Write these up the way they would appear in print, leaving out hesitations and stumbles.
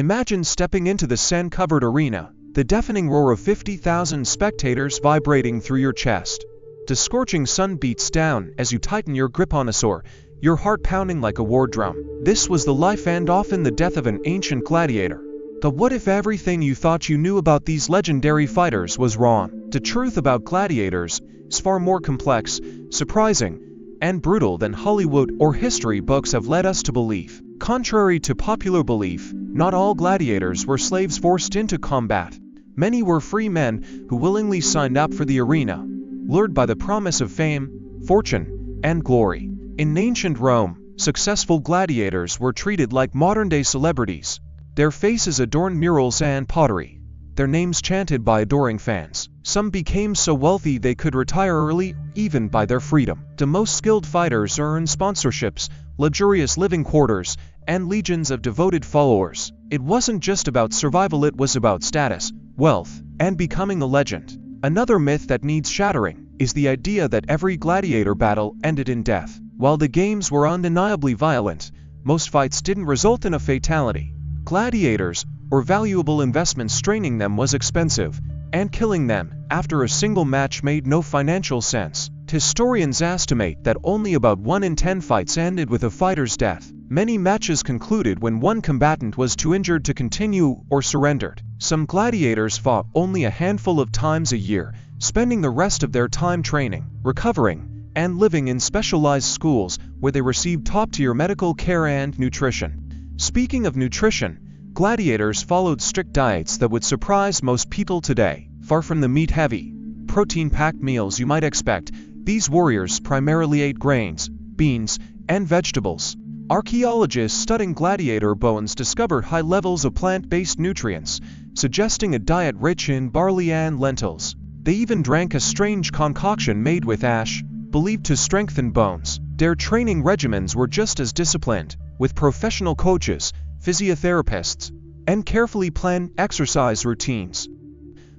Imagine stepping into the sand-covered arena, the deafening roar of 50,000 spectators vibrating through your chest. The scorching sun beats down as you tighten your grip on a sword, your heart pounding like a war drum. This was the life and often the death of an ancient gladiator. But what if everything you thought you knew about these legendary fighters was wrong? The truth about gladiators is far more complex, surprising, and brutal than Hollywood or history books have led us to believe. Contrary to popular belief, not all gladiators were slaves forced into combat. Many were free men who willingly signed up for the arena, lured by the promise of fame, fortune, and glory. In ancient Rome, successful gladiators were treated like modern-day celebrities. Their faces adorned murals and pottery, their names chanted by adoring fans. Some became so wealthy they could retire early, even by their freedom. The most skilled fighters earned sponsorships, luxurious living quarters, and legions of devoted followers. It wasn't just about survival, it was about status, wealth, and becoming a legend. Another myth that needs shattering is the idea that every gladiator battle ended in death. While the games were undeniably violent, most fights didn't result in a fatality. Gladiators, or valuable investments, training them was expensive, and killing them after a single match made no financial sense. Historians estimate that only about 1 in 10 fights ended with a fighter's death. Many matches concluded when one combatant was too injured to continue or surrendered. Some gladiators fought only a handful of times a year, spending the rest of their time training, recovering, and living in specialized schools where they received top-tier medical care and nutrition. Speaking of nutrition, gladiators followed strict diets that would surprise most people today. Far from the meat-heavy, protein-packed meals you might expect, these warriors primarily ate grains, beans, and vegetables. Archaeologists studying gladiator bones discovered high levels of plant-based nutrients, suggesting a diet rich in barley and lentils. They even drank a strange concoction made with ash, believed to strengthen bones. Their training regimens were just as disciplined, with professional coaches, physiotherapists, and carefully planned exercise routines.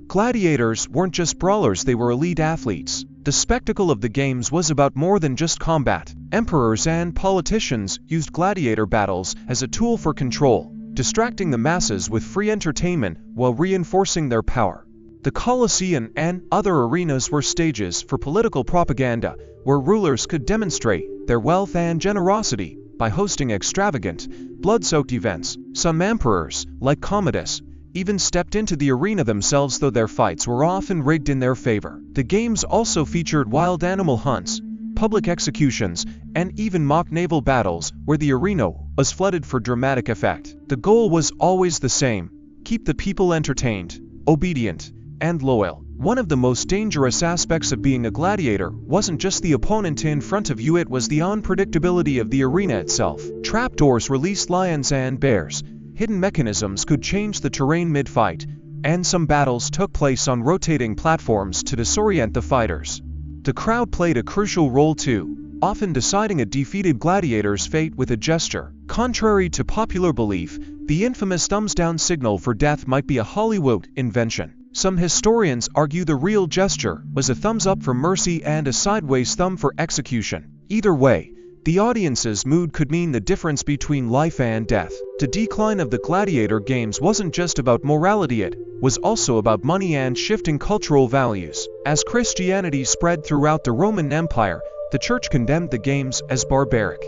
Gladiators weren't just brawlers, they were elite athletes. The spectacle of the games was about more than just combat. Emperors and politicians used gladiator battles as a tool for control, distracting the masses with free entertainment while reinforcing their power. The Colosseum and other arenas were stages for political propaganda, where rulers could demonstrate their wealth and generosity by hosting extravagant, blood-soaked events. Some emperors, like Commodus, even stepped into the arena themselves, though their fights were often rigged in their favor. The games also featured wild animal hunts, public executions, and even mock naval battles where the arena was flooded for dramatic effect. The goal was always the same: keep the people entertained, obedient, and loyal. One of the most dangerous aspects of being a gladiator wasn't just the opponent in front of you, it was the unpredictability of the arena itself. Trapdoors released lions and bears, hidden mechanisms could change the terrain mid-fight, and some battles took place on rotating platforms to disorient the fighters. The crowd played a crucial role too, often deciding a defeated gladiator's fate with a gesture. Contrary to popular belief, the infamous thumbs-down signal for death might be a Hollywood invention. Some historians argue the real gesture was a thumbs up for mercy and a sideways thumb for execution. Either way, the audience's mood could mean the difference between life and death. The decline of the gladiator games wasn't just about morality, it was also about money and shifting cultural values. As Christianity spread throughout the Roman Empire, the church condemned the games as barbaric.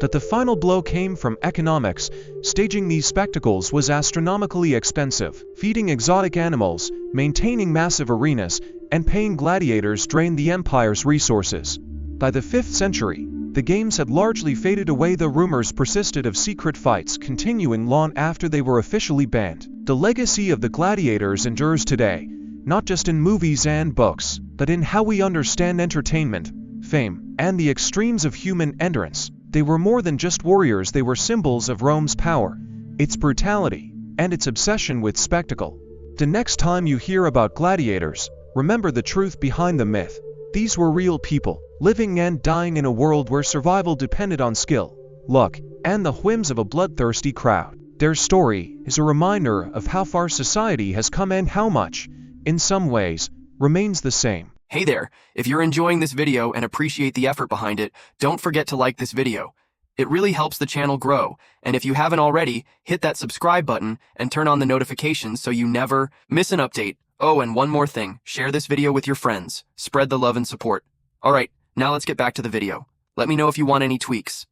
That the final blow came from economics. Staging these spectacles was astronomically expensive. Feeding exotic animals, maintaining massive arenas, and paying gladiators drained the empire's resources. By the 5th century, the games had largely faded away, though rumors persisted of secret fights continuing long after they were officially banned. The legacy of the gladiators endures today, not just in movies and books, but in how we understand entertainment, fame, and the extremes of human endurance. They were more than just warriors, they were symbols of Rome's power, its brutality, and its obsession with spectacle. The next time you hear about gladiators, remember the truth behind the myth. These were real people, living and dying in a world where survival depended on skill, luck, and the whims of a bloodthirsty crowd. Their story is a reminder of how far society has come and how much, in some ways, remains the same. Hey there, if you're enjoying this video and appreciate the effort behind it, don't forget to like this video. It really helps the channel grow, and if you haven't already, hit that subscribe button and turn on the notifications so you never miss an update. Oh, and one more thing, share this video with your friends. Spread the love and support. Alright, now let's get back to the video. Let me know if you want any tweaks.